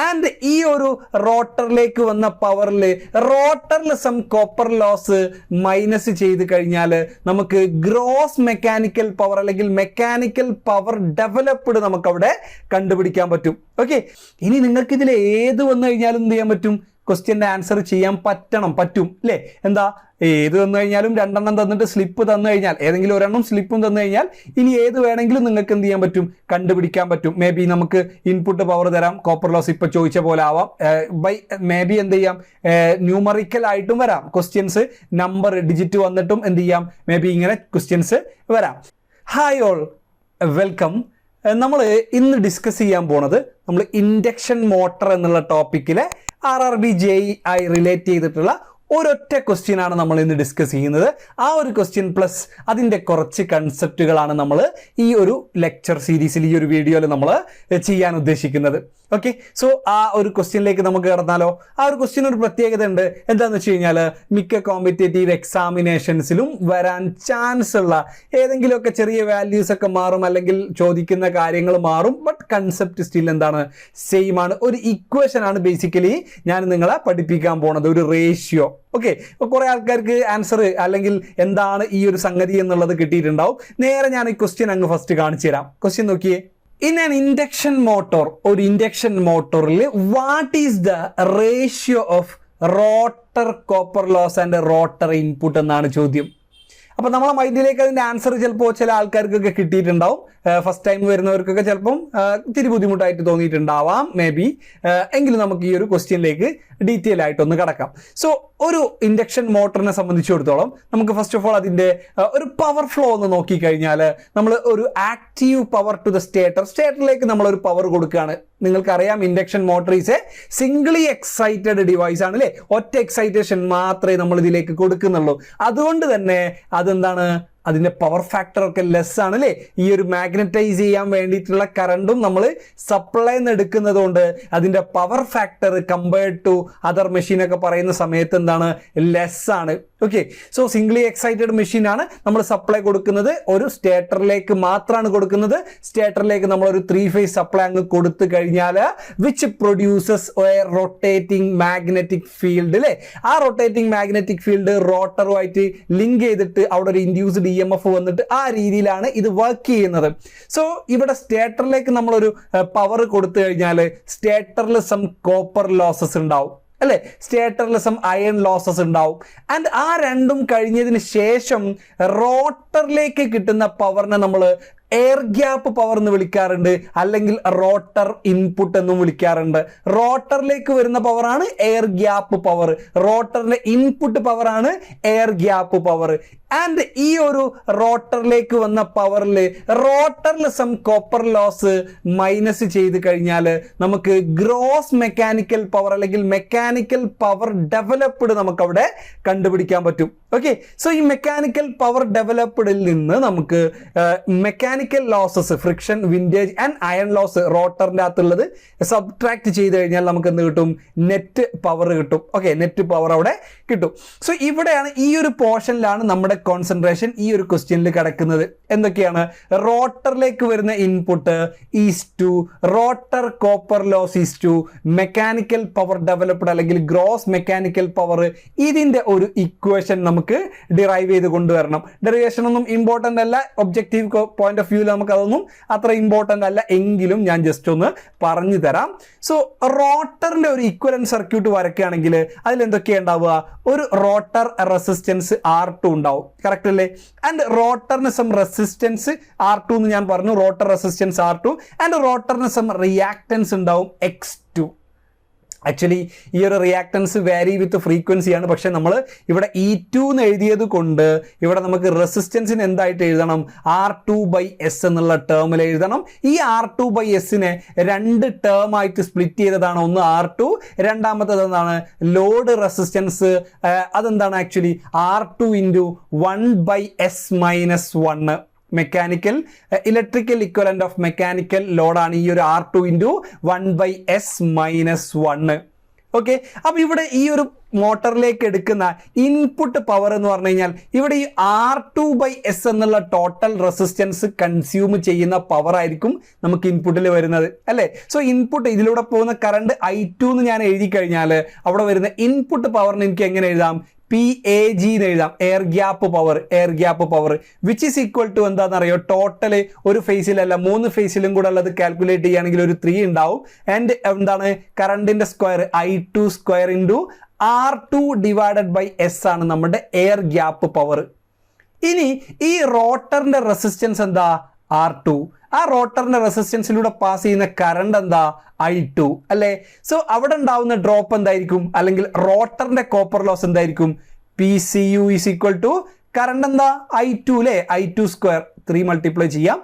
And ഈ ഒരു റോട്ടറിലേക്ക് വന്ന പവറിൽ റോട്ടറിൽ സം കോപ്പർ ലോസ് മൈനസ് ചെയ്ത് കഴിഞ്ഞാൽ നമുക്ക് ഗ്രോസ് മെക്കാനിക്കൽ പവർ അല്ലെങ്കിൽ മെക്കാനിക്കൽ പവർ ഡെവലപ്ഡ് നമുക്ക് അവിടെ കണ്ടുപിടിക്കാൻ പറ്റും. ഓക്കെ, ഇനി നിങ്ങൾക്ക് ഇതിൽ ഏത് വന്നു കഴിഞ്ഞാലും എന്ത് ചെയ്യാൻ പറ്റും? ക്വസ്റ്റ്യൻ്റെ ആൻസർ ചെയ്യാൻ പറ്റും അല്ലേ? എന്താ, ഏത് തന്നു കഴിഞ്ഞാലും രണ്ടെണ്ണം തന്നിട്ട് സ്ലിപ്പ് തന്നു കഴിഞ്ഞാൽ, ഏതെങ്കിലും ഒരെണ്ണം സ്ലിപ്പും തന്നു കഴിഞ്ഞാൽ ഇനി ഏത് വേണമെങ്കിലും നിങ്ങൾക്ക് എന്ത് ചെയ്യാൻ പറ്റും? കണ്ടുപിടിക്കാൻ പറ്റും. മേ ബി നമുക്ക് ഇൻപുട്ട് പവർ തരാം, കോപ്പർ ലോസ് ഇപ്പൊ ചോദിച്ച പോലെ ആവാം, ബൈ മേ ബി എന്ത് ചെയ്യാം, ന്യൂമറിക്കൽ ആയിട്ടും വരാം. ക്വസ്റ്റ്യൻസ് നമ്പർ ഡിജിറ്റ് വന്നിട്ടും എന്ത് ചെയ്യാം, മേ ബി ഇങ്ങനെ ക്വസ്റ്റ്യൻസ് വരാം. Hi all, welcome. നമ്മൾ ഇന്ന് ഡിസ്കസ് ചെയ്യാൻ പോണത് നമ്മൾ ഇൻഡക്ഷൻ മോട്ടർ എന്നുള്ള ടോപ്പിക്കിലെ RRB JEI റിലേറ്റ് ചെയ്തിട്ടുള്ള ഒരൊറ്റ ക്വസ്റ്റ്യൻ ആണ് നമ്മൾ ഇന്ന് ഡിസ്കസ് ചെയ്യുന്നത്. ആ ഒരു ക്വസ്റ്റ്യൻ പ്ലസ് അതിൻ്റെ കുറച്ച് കൺസെപ്റ്റുകളാണ് നമ്മൾ ഈ ഒരു ലെക്ചർ സീരീസിൽ, ഈ ഒരു വീഡിയോയിൽ നമ്മൾ ചെയ്യാൻ ഉദ്ദേശിക്കുന്നത്. ഓക്കെ, സോ ആ ഒരു ക്വസ്റ്റ്യനിലേക്ക് നമുക്ക് കടന്നാലോ? ആ ഒരു ക്വസ്റ്റ്യൻ ഒരു പ്രത്യേകത ഉണ്ട്. എന്താണെന്ന് വെച്ച് കഴിഞ്ഞാൽ മിക്ക കോമ്പറ്റേറ്റീവ് എക്സാമിനേഷൻസിലും വരാൻ ചാൻസ് ഉള്ള ഏതെങ്കിലുമൊക്കെ ചെറിയ വാല്യൂസ് ഒക്കെ മാറും, അല്ലെങ്കിൽ ചോദിക്കുന്ന കാര്യങ്ങൾ മാറും, ബട്ട് കൺസെപ്റ്റ് സ്റ്റിൽ എന്താണ്, സെയിം ആണ്. ഒരു ഇക്വേഷൻ ആണ് ബേസിക്കലി ഞാൻ നിങ്ങളെ പഠിപ്പിക്കാൻ പോണത്, ഒരു റേഷ്യോ. ഓക്കെ, കുറെ ആൾക്കാർക്ക് ആൻസർ അല്ലെങ്കിൽ എന്താണ് ഈ ഒരു സംഗതി എന്നുള്ളത് കിട്ടിയിട്ടുണ്ടാവും. നേരെ ഞാൻ ഈ ക്വസ്റ്റ്യൻ അങ്ങ് ഫസ്റ്റ് കാണിച്ചു തരാം. ക്വസ്റ്റ്യൻ നോക്കിയേ. ഇൻ ആൻ ഇൻഡക്ഷൻ മോട്ടോർ, ഒരു ഇൻഡക്ഷൻ മോട്ടോറിൽ what is the ratio of rotor copper loss and rotor input എന്നാണ് ചോദ്യം. അപ്പൊ നമ്മളെ മൈൻഡിലേക്ക് അതിന്റെ ആൻസർ ചിലപ്പോൾ ചില ആൾക്കാർക്കൊക്കെ കിട്ടിയിട്ടുണ്ടാവും. ഫസ്റ്റ് ടൈം വരുന്നവർക്കൊക്കെ ചിലപ്പം ഇത്തിരി ബുദ്ധിമുട്ടായിട്ട് തോന്നിയിട്ടുണ്ടാവാം, മേ ബി. എങ്കിലും നമുക്ക് ഈ ഒരു ക്വസ്റ്റ്യനിലേക്ക് ഡീറ്റെയിൽ ആയിട്ടൊന്ന് കടക്കാം. സോ ഒരു ഇൻഡക്ഷൻ മോട്ടറിനെ സംബന്ധിച്ചിടത്തോളം നമുക്ക് ഫസ്റ്റ് ഓഫ് ഓൾ അതിന്റെ ഒരു പവർ ഫ്ലോ ഒന്ന് നോക്കിക്കഴിഞ്ഞാൽ, നമ്മൾ ഒരു ആക്റ്റീവ് പവർ ടു ദ സ്റ്റേറ്ററിലേക്ക് നമ്മൾ ഒരു പവർ കൊടുക്കുകയാണ്. നിങ്ങൾക്കറിയാം, induction motor is a singly excited device ആണ് അല്ലേ? ഒറ്റ എക്സൈറ്റേഷൻ മാത്രമേ നമ്മൾ ഇതിലേക്ക് കൊടുക്കുന്നുള്ളൂ. അതുകൊണ്ട് തന്നെ അതെന്താണ്, അതിന്റെ പവർ ഫാക്ടർ ഒക്കെ ലെസ് ആണ് അല്ലേ? ഈ ഒരു മാഗ്നറ്റൈസ് ചെയ്യാൻ വേണ്ടിയിട്ടുള്ള കറണ്ടും നമ്മൾ സപ്ലൈ എടുക്കുന്നത് കൊണ്ട് അതിന്റെ power factor compared to other machine ഒക്കെ പറയുന്ന സമയത്ത് എന്താണ്, ലെസ് ആണ്. Okay, so singly excited machine ആണ്. നമ്മൾ സപ്ലൈ കൊടുക്കുന്നത് ഒരു സ്റ്റേറ്ററിലേക്ക് മാത്രമാണ് കൊടുക്കുന്നത്. സ്റ്റേറ്ററിലേക്ക് നമ്മൾ ഒരു 3 ഫേസ് സപ്ലൈ അങ്ങ് കൊടുത്തു കഴിഞ്ഞാൽ which produces A rotating magnetic field അല്ലേ? ആ റൊട്ടേറ്റിംഗ് മാഗ്നറ്റിക് ഫീൽഡ് റോട്ടറുമായിട്ട് ലിങ്ക് ചെയ്തിട്ട് അവിടെ ഒരു ഇൻഡ്യൂസ്ഡ് EMF വന്നിട്ട് ആ രീതിയിലാണ് ഇത് വർക്ക് ചെയ്യുന്നത്. സോ ഇവിടെ സ്റ്റേറ്ററിലേക്ക് നമ്മളൊരു പവർ കൊടുത്തു കഴിഞ്ഞാൽ സ്റ്റേറ്ററിൽ സം കോപ്പർ ലോസസ് ഉണ്ടാവും അല്ലെ? സ്റ്റേറ്ററിൽ സം അയൺ ലോസസ് ഉണ്ടാവും. ആൻഡ് ആ രണ്ടും കഴിഞ്ഞതിന് ശേഷം റോട്ടറിലേക്ക് കിട്ടുന്ന പവറിനെ നമ്മൾ എയർ ഗ്യാപ്പ് പവർ എന്ന് വിളിക്കാറുണ്ട്, അല്ലെങ്കിൽ റോട്ടർ ഇൻപുട്ട് എന്നും വിളിക്കാറുണ്ട്. റോട്ടറിലേക്ക് വരുന്ന പവറാണ് എയർ ഗ്യാപ്പ് പവർ, റോട്ടറിലെ ഇൻപുട്ട് പവറാണ് എയർ ഗ്യാപ്പ് പവർ. ആൻഡ് ഈ ഒരു റോട്ടറിലേക്ക് വന്ന പവറിൽ റോട്ടറിൽ സം കോപ്പർ ലോസ് മൈനസ് ചെയ്ത് കഴിഞ്ഞാൽ നമുക്ക് ഗ്രോസ് മെക്കാനിക്കൽ പവർ അല്ലെങ്കിൽ മെക്കാനിക്കൽ പവർ ഡെവലപ്ഡ് നമുക്ക് അവിടെ കണ്ടുപിടിക്കാൻ പറ്റും. ഓക്കെ, സോ ഈ മെക്കാനിക്കൽ പവർ ഡെവലപ്ഡിൽ നിന്ന് നമുക്ക് mechanical losses, friction, windage and iron loss റോട്ടറിൻ്റെ അകത്തുള്ളത് സബ്ട്രാക്ട് ചെയ്ത് കഴിഞ്ഞാൽ നമുക്ക് എന്ത് കിട്ടും? നെറ്റ് പവർ കിട്ടും. ഓക്കെ, നെറ്റ് പവർ അവിടെ കിട്ടും. സോ ഇവിടെയാണ്, ഈ ഒരു പോർഷനിലാണ് നമ്മുടെ കോൺസെൻട്രേഷൻ ഈ ഒരു ക്വസ്റ്റ്യനിൽ കിടക്കുന്നത്. എന്തൊക്കെയാണ്? റോട്ടറിലേക്ക് വരുന്ന input is to rotor copper loss is to mechanical power developed അല്ലെങ്കിൽ ഗ്രോസ് മെക്കാനിക്കൽ പവർ. ഇതിന്റെ ഒരു ഇക്വേഷൻ നമുക്ക് ഡിറൈവ് ചെയ്ത് കൊണ്ടുവരണം. ഡെറിവേഷൻ ഒന്നും ഇമ്പോർട്ടൻ്റ് അല്ല, ഒബ്ജക്റ്റീവ് പോയിന്റ് ഓഫ് വ്യൂവിൽ നമുക്ക് അതൊന്നും അത്ര ഇമ്പോർട്ടൻ്റ് അല്ല, എങ്കിലും ഞാൻ ജസ്റ്റ് ഒന്ന് പറഞ്ഞു തരാം. സോ റോട്ടറിന്റെ ഒരു ഇക്വലന്റ് സർക്യൂട്ട് വരയ്ക്കുകയാണെങ്കിൽ അതിൽ എന്തൊക്കെയാണ് ഉണ്ടാവുക? ഒരു റോട്ടർ റെസിസ്റ്റൻസ് R2 ഉണ്ടാവും, കറക്റ്റ് അല്ലേ? ആൻഡ് റോട്ടറിന് സം റെസിസ്റ്റൻസ് R2 എന്ന് ഞാൻ പറഞ്ഞു, റോട്ടർ റെസിസ്റ്റൻസ് R2. ആൻഡ് റോട്ടറിന് സം റിയാക്ടൻസ് ഉണ്ടാവും X2. ആക്ച്വലി ഈ ഒരു റിയാക്ടൻസ് വാരി വിത്ത് ഫ്രീക്വൻസിയാണ്, പക്ഷെ നമ്മൾ ഇവിടെ E2 എന്ന് എഴുതിയത് കൊണ്ട് ഇവിടെ നമുക്ക് റെസിസ്റ്റൻസിന് എന്തായിട്ട് എഴുതണം? R2/S എന്നുള്ള ടേമിൽ എഴുതണം. ഈ R2/Sനെ 2 ടേം ആയിട്ട് സ്പ്ലിറ്റ് ചെയ്തതാണ്. ഒന്ന് R2, രണ്ടാമത്തത് എന്താണ്? Load resistance. അതെന്താണ് actually? R2 × 1/S-1. Mechanical electrical equivalent of mechanical ലോഡാണ് ഈ ഒരു R2 × 1/S-1. ഓക്കെ, അപ്പൊ ഇവിടെ ഈ ഒരു മോട്ടറിലേക്ക് എടുക്കുന്ന ഇൻപുട്ട് പവർ എന്ന് പറഞ്ഞു കഴിഞ്ഞാൽ ഇവിടെ ഈ R2/S എന്നുള്ള ടോട്ടൽ റെസിസ്റ്റൻസ് കൺസ്യൂം ചെയ്യുന്ന പവർ ആയിരിക്കും നമുക്ക് ഇൻപുട്ടിൽ വരുന്നത് അല്ലേ. സോ ഇൻപുട്ട് ഇതിലൂടെ പോകുന്ന കറണ്ട് I2 എന്ന് ഞാൻ എഴുതി കഴിഞ്ഞാൽ അവിടെ വരുന്ന ഇൻപുട്ട് പവറിന് എനിക്ക് എങ്ങനെ എഴുതാം? PAG എന്ന് എഴുതാം, air gap power which is equal to എന്താണെന്നറിയോ? ടോട്ടൽ ഒരു ഫേസിലല്ല 3 ഫേസിലും കൂടെ ഉള്ളത് കാൽക്കുലേറ്റ് ചെയ്യുകയാണെങ്കിൽ ഒരു 3 ഉണ്ടാവും. ആൻഡ് എന്താണ് കറണ്ടിന്റെ square I2 square into R2/S ആണ് നമ്മുടെ എയർ ഗ്യാപ്പ് പവർ. ഇനി ഈ റോട്ടറിന്റെ റെസിസ്റ്റൻസ് എന്താ? R2. ആ റോട്ടറിന്റെ റെസിസ്റ്റൻസിലൂടെ പാസ് ചെയ്യുന്ന കറണ്ട് എന്താ? I2 അല്ലേ. സോ അവിടെ ഉണ്ടാവുന്ന ഡ്രോപ്പ് എന്തായിരിക്കും? അല്ലെങ്കിൽ റോട്ടറിന്റെ കോപ്പർ ലോസ് എന്തായിരിക്കും? PCU is equal to current എന്താ? I2 അല്ലേ. I2 സ്ക്വയർ 3 മൾട്ടിപ്ലൈ ചെയ്യാം,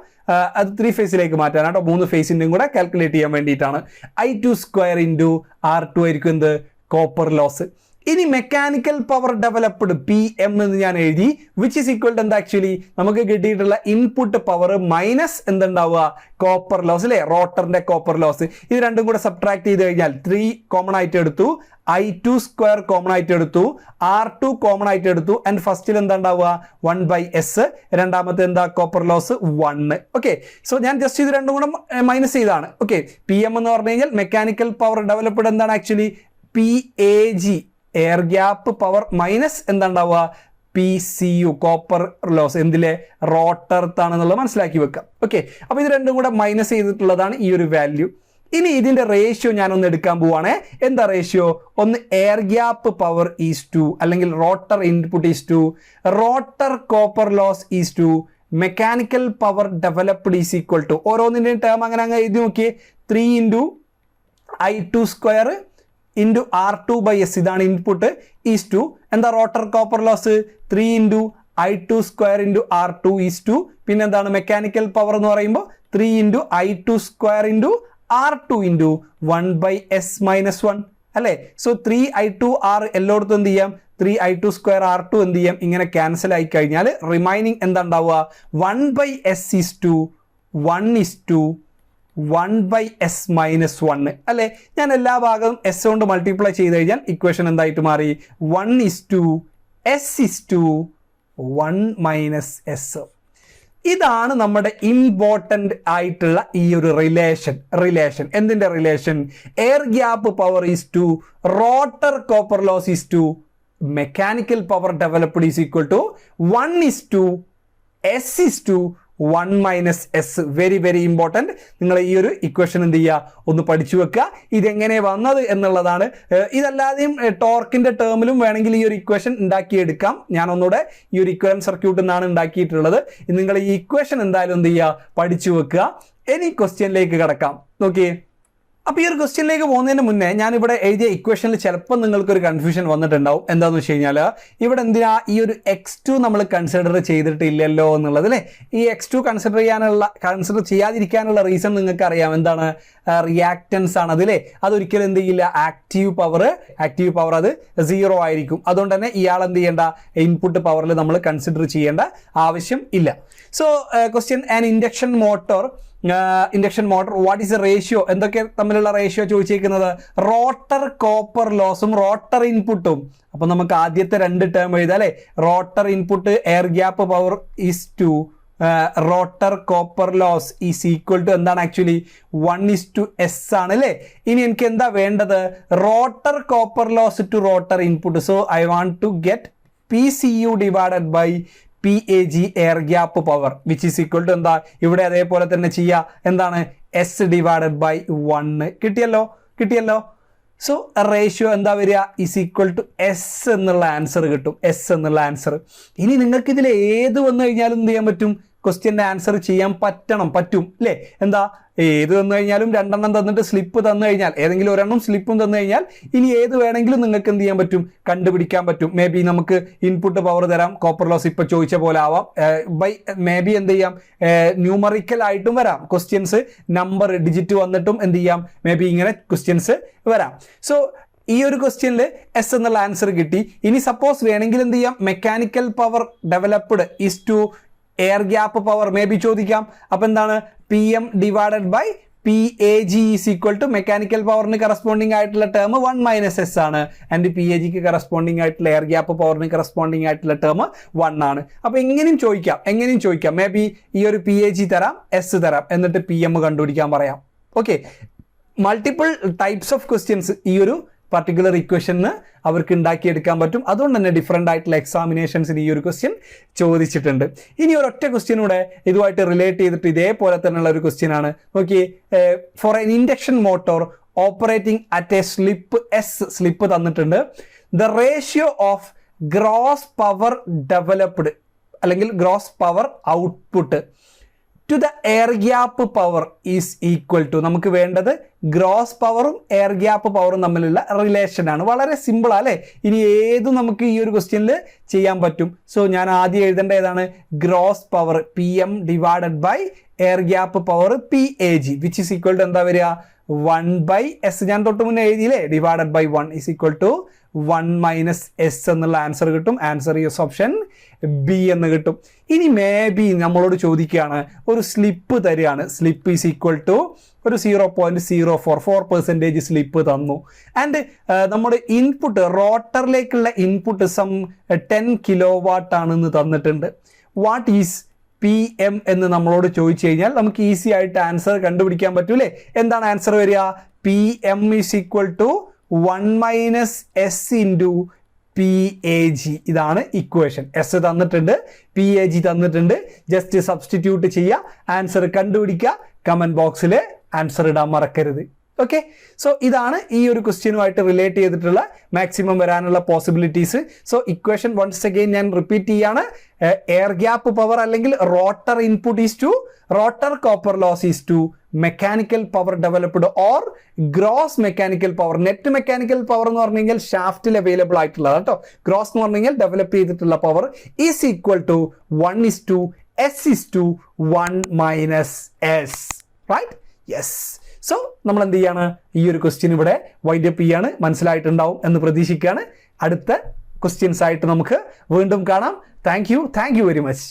അത് 3 ഫേസിലേക്ക് മാറ്റാനാട്ടോ, 3 ഫേസിൻ്റെയും കൂടെ കാൽക്കുലേറ്റ് ചെയ്യാൻ വേണ്ടിയിട്ടാണ്. I2 സ്ക്വയർ ഇൻറ്റു R2 ആയിരിക്കും എന്ത്? Copper loss. ഇനി മെക്കാനിക്കൽ പവർ ഡെവലപ്ഡ് PM എന്ന് ഞാൻ എഴുതി, വിച്ച് ഈസ് ഈക്വൽ ടു എന്താ? ആക്ച്വലി നമുക്ക് കിട്ടിയിട്ടുള്ള ഇൻപുട്ട് പവർ മൈനസ് എന്തുണ്ടാവുക? കോപ്പർ ലോസ് അല്ലേ, റോട്ടറിന്റെ കോപ്പർ ലോസ്. ഇത് രണ്ടും കൂടെ സബ്ട്രാക്ട് ചെയ്ത് കഴിഞ്ഞാൽ 3 കോമൺ ആയിട്ട് എടുത്തു, I2 സ്ക്വയർ കോമൺ ആയിട്ട് എടുത്തു, R2 കോമൺ ആയിട്ട് എടുത്തു. ആൻഡ് ഫസ്റ്റിൽ എന്താ ഉണ്ടാവുക? 1/S, രണ്ടാമത്തെ എന്താ? Copper loss 1. ഓക്കെ, സോ ഞാൻ ജസ്റ്റ് ഇത് രണ്ടും കൂടെ മൈനസ് ചെയ്താണ്. ഓക്കെ, PM എന്ന് പറഞ്ഞു കഴിഞ്ഞാൽ മെക്കാനിക്കൽ പവർ ഡെവലപ്ഡ് എന്താണ്? Actually PAG air gap power minus എന്താ ഉണ്ടാവുക? PCU കോപ്പർ ലോസ് എന്തിലെ? റോട്ടർത്താണെന്നുള്ളത് മനസ്സിലാക്കി വെക്കാം. ഓക്കെ, അപ്പോൾ ഇത് രണ്ടും കൂടെ മൈനസ് ചെയ്തിട്ടുള്ളതാണ് ഈ ഒരു വാല്യൂ. ഇനി ഇതിന്റെ റേഷ്യോ ഞാനൊന്ന് എടുക്കാൻ പോവാണ്. എന്താ റേഷ്യോ? ഒന്ന് air gap power is to, അല്ലെങ്കിൽ rotor input is to rotor copper loss is to mechanical power developed is equal to, ഓരോന്നിൻ്റെയും ടേം അങ്ങനെ എഴുതി നോക്കിയേ. 3 into I2 square into R2/S ഇതാണ് ഇൻപുട്ട്, ഈസ് ടു എന്താ? Rotor copper loss 3 into I2 square into R2 is to, പിന്നെ എന്താണ് mechanical power എന്ന് പറയുമ്പോൾ 3 into I2 square into R2 into 1/S minus 1 അല്ലേ. സോ 3I2 R എല്ലായിടത്തും എന്ത് ചെയ്യാം? 3I2 സ്ക്വയർ R2 എന്ത് ചെയ്യാം? ഇങ്ങനെ ക്യാൻസൽ ആയി കഴിഞ്ഞാൽ റിമൈനിങ് എന്താ ഉണ്ടാവുക? 1/S is to 1/S minus 1 അല്ലേ. ഞാൻ എല്ലാ ഭാഗവും S കൊണ്ട് മൾട്ടിപ്ലൈ ചെയ്ത് കഴിഞ്ഞാൽ ഇക്വേഷൻ എന്തായിട്ട് മാറി? 1:S=1 - S. ഇതാണ് നമ്മുടെ ഇമ്പോർട്ടൻ്റ് ആയിട്ടുള്ള ഈ ഒരു റിലേഷൻ. എന്തിൻ്റെ relation? Air gap power is to rotor copper loss is to mechanical power developed is equal to 1:S=1 - S. Very very important. നിങ്ങൾ ഈ ഒരു ഇക്വേഷൻ എന്ത് ചെയ്യുക? ഒന്ന് പഠിച്ചു വെക്കുക. ഇതെങ്ങനെ വന്നത് എന്നുള്ളതാണ്. ഇതല്ലാതെയും ടോർക്കിൻ്റെ ടേമിലും വേണമെങ്കിൽ ഈ ഒരു ഇക്വേഷൻ ഉണ്ടാക്കിയെടുക്കാം. ഞാനൊന്നുകൂടെ ഈ ഒരു ഇക്വലന്റ് സർക്യൂട്ടിൽ നിന്നാണ് ഉണ്ടാക്കിയിട്ടുള്ളത്. നിങ്ങൾ ഈ ഇക്വേഷൻ എന്തായാലും എന്ത് ചെയ്യുക? പഠിച്ചു വെക്കുക. ഇനി ക്വസ്റ്റ്യനിലേക്ക് കിടക്കാം. നോക്കിയേ, അപ്പോൾ ഈ ഒരു ക്വസ്റ്റ്യനിലേക്ക് പോകുന്നതിന് മുന്നേ ഞാനിവിടെ എഴുതിയ ഇക്വേഷനിൽ ചിലപ്പോൾ നിങ്ങൾക്കൊരു കൺഫ്യൂഷൻ വന്നിട്ടുണ്ടാവും. എന്താണെന്ന് വെച്ച് കഴിഞ്ഞാൽ ഇവിടെ എന്തിനാ ഈ ഒരു X2 നമ്മൾ കൺസിഡർ ചെയ്തിട്ടില്ലല്ലോ എന്നുള്ളത് അല്ലേ. ഈ X2 കൺസിഡർ ചെയ്യാതിരിക്കാനുള്ള റീസൺ നിങ്ങൾക്ക് അറിയാം. എന്താണ്? റിയാക്റ്റൻസ് ആണ് അതില്ലേ. അതൊരിക്കലും എന്ത് ചെയ്യില്ല? ആക്റ്റീവ് പവർ അത് 0 ആയിരിക്കും. അതുകൊണ്ട് തന്നെ ഇയാൾ എന്ത് ചെയ്യേണ്ട? ഇൻപുട്ട് പവറിൽ നമ്മൾ കൺസിഡർ ചെയ്യേണ്ട ആവശ്യം ഇല്ല. So question, an induction motor what is A ratio? എന്തൊക്കെ തമ്മിലുള്ള റേഷ്യോ ചോദിച്ചിരിക്കുന്നത്? റോട്ടർ കോപ്പർ ലോസും റോട്ടർ ഇൻപുട്ടും. അപ്പൊ നമുക്ക് ആദ്യത്തെ 2 ടേം എഴുതാം അല്ലെ. Rotor input air gap power is to rotor copper loss is equal to എന്താണ്? ആക്ച്വലി 1:S ആണ് അല്ലേ. ഇനി എനിക്ക് എന്താ വേണ്ടത്? Rotor copper loss to rotor input. So I want to get PCU divided by PAG air gap power which is equal to എന്താ? ഇവിടെ അതേപോലെ തന്നെ ചെയ്യുക. എന്താണ്? S/1 കിട്ടിയല്ലോ. സോ റേഷ്യോ എന്താ വരിക? ഈസ് ഈക്വൽ ടു S എന്നുള്ള ആൻസർ കിട്ടും. ഇനി നിങ്ങൾക്ക് ഇതിൽ ഏത് വന്നു കഴിഞ്ഞാലും എന്ത് ചെയ്യാൻ പറ്റും? ക്വസ്റ്റ്യൻ്റെ ആൻസർ ചെയ്യാൻ പറ്റും അല്ലേ. എന്താ? ഏത് തന്നു കഴിഞ്ഞാലും 2 എണ്ണം തന്നിട്ട് സ്ലിപ്പ് തന്നു കഴിഞ്ഞാൽ, ഏതെങ്കിലും ഒരെണ്ണം സ്ലിപ്പും തന്നു കഴിഞ്ഞാൽ ഇനി ഏത് വേണമെങ്കിലും നിങ്ങൾക്ക് എന്ത് ചെയ്യാൻ പറ്റും? കണ്ടുപിടിക്കാൻ പറ്റും. മേ ബി നമുക്ക് ഇൻപുട്ട് പവർ തരാം, കോപ്പർ ലോസ് ഇപ്പോൾ ചോദിച്ച പോലെ ആവാം. മേ ബി എന്ത് ചെയ്യാം? ന്യൂമറിക്കൽ ആയിട്ടും വരാം. ക്വസ്റ്റ്യൻസ് നമ്പർ ഡിജിറ്റ് വന്നിട്ടും എന്ത് ചെയ്യാം? മേ ബി ഇങ്ങനെ ക്വസ്റ്റ്യൻസ് വരാം. സോ ഈ ഒരു ക്വസ്റ്റ്യനിൽ S എന്നുള്ള ആൻസർ കിട്ടി. ഇനി സപ്പോസ് വേണമെങ്കിൽ എന്ത് ചെയ്യാം? Mechanical power developed is to air gap power may be ചോദിക്കാം. അപ്പൊ എന്താണ്? PM divided by PAG is equal to mechanical പവറിന് കറസ്പോണ്ടിങ് ആയിട്ടുള്ള ടേം 1 മൈനസ് എസ് ആണ്. ആൻഡ് PAGക്ക് കറസ്പോണ്ടിങ് ആയിട്ടുള്ള എയർ ഗ്യാപ്പ് പവറിന് കറസ്പോണ്ടിങ് ആയിട്ടുള്ള ടേം 1 ആണ്. അപ്പോൾ എങ്ങനെയും ചോദിക്കാം. മേ ബി ഈ ഒരു PAG തരാം, എസ് തരാം, എന്നിട്ട് PM കണ്ടുപിടിക്കാൻ പറയാം. Okay, multiple types of questions ഈ ഒരു പർട്ടിക്കുലർ ഇക്വേഷന് അവർക്ക് ഉണ്ടാക്കിയെടുക്കാൻ പറ്റും. അതുകൊണ്ട് തന്നെ ഡിഫറെൻ്റ് ആയിട്ടുള്ള എക്സാമിനേഷൻസിന് ഈ ഒരു ക്വസ്റ്റ്യൻ ചോദിച്ചിട്ടുണ്ട്. ഇനി ഒരൊറ്റ ക്വസ്റ്റ്യൻ കൂടെ ഇതുമായിട്ട് റിലേറ്റ് ചെയ്തിട്ട് ഇതേപോലെ തന്നെയുള്ള ഒരു ക്വസ്റ്റ്യൻ ആണ്. നോക്കിയേ, for an induction motor operating at a slip തന്നിട്ടുണ്ട്. The ratio of gross power developed അല്ലെങ്കിൽ gross power output to the air gap power is equal to, നമുക്ക് വേണ്ടത് ഗ്രോസ് പവറും എയർ ഗ്യാപ്പ് പവറും തമ്മിലുള്ള റിലേഷൻ ആണ്. വളരെ സിമ്പിൾ അല്ലേ? ഇനി ഏതും നമുക്ക് ഈ ഒരു ക്വസ്റ്റ്യനിൽ ചെയ്യാൻ പറ്റും. സോ ഞാൻ ആദ്യം എഴുതേണ്ട ഏതാണ്? Gross power PM divided by air gap power PAG which is equal to എന്താ വരിക? 1/s. ഞാൻ തൊട്ട് മുന്നേ എഴുതിയില്ലേ? Divided by 1 is equal to 1 minus S എന്നുള്ള ആൻസർ കിട്ടും. ആൻസർ ഈസ് ഓപ്ഷൻ B എന്ന് കിട്ടും. ഇനി മേ ബി നമ്മളോട് ചോദിക്കുകയാണ്, ഒരു സ്ലിപ്പ് തരികയാണ്. സ്ലിപ്പ് ഈസ് ഈക്വൽ ടു ഒരു 0.04% സ്ലിപ്പ് തന്നു. ആൻഡ് നമ്മുടെ ഇൻപുട്ട് റോട്ടറിലേക്കുള്ള ഇൻപുട്ട് 10 കിലോവാട്ട് ആണെന്ന് തന്നിട്ടുണ്ട്. വാട്ട് ഈസ് PM എന്ന് നമ്മളോട് ചോദിച്ചു കഴിഞ്ഞാൽ നമുക്ക് ഈസി ആയിട്ട് ആൻസർ കണ്ടുപിടിക്കാൻ പറ്റൂലേ? എന്താണ് ആൻസർ വരിക? PM is equal to 1 minus S into PAG. ഇതാണ് ഇക്വേഷൻ. എസ് തന്നിട്ടുണ്ട്, PAG തന്നിട്ടുണ്ട്. ജസ്റ്റ് സബ്സ്റ്റിറ്റ്യൂട്ട് ചെയ്യുക, ആൻസർ കണ്ടുപിടിക്കുക. കമന്റ് ബോക്സിൽ ആൻസർ ഇടാൻ മറക്കരുത്. ഓക്കെ, സോ ഇതാണ് ഈ ഒരു ക്വസ്റ്റ്യനുമായിട്ട് റിലേറ്റ് ചെയ്തിട്ടുള്ള മാക്സിമം വരാനുള്ള possibilities. So equation once again ഞാൻ റിപ്പീറ്റ് ചെയ്യാണ്. എയർ ഗ്യാപ്പ് പവർ അല്ലെങ്കിൽ rotor input is to rotor copper loss is to mechanical power developed or gross mechanical power. Net mechanical power എന്ന് പറഞ്ഞു കഴിഞ്ഞാൽ ഷാഫ്റ്റിൽ അവൈലബിൾ ആയിട്ടുള്ളത് കേട്ടോ. ഗ്രോസ് എന്ന് പറഞ്ഞു കഴിഞ്ഞാൽ ഡെവലപ്പ് ചെയ്തിട്ടുള്ള power is equal to 1:S:1 minus S. Right? Yes. So നമ്മൾ എന്ത് ചെയ്യാണ്? ഈ ഒരു ക്വസ്റ്റ്യൻ ഇവിടെ വൈൻഡ് അപ്പ് ചെയ്യാണ്. മനസ്സിലായിട്ടുണ്ടാവും എന്ന് പ്രതീക്ഷിക്കുകയാണ്. അടുത്ത ക്വസ്റ്റ്യൻസ് ആയിട്ട് നമുക്ക് വീണ്ടും കാണാം. Thank you very much.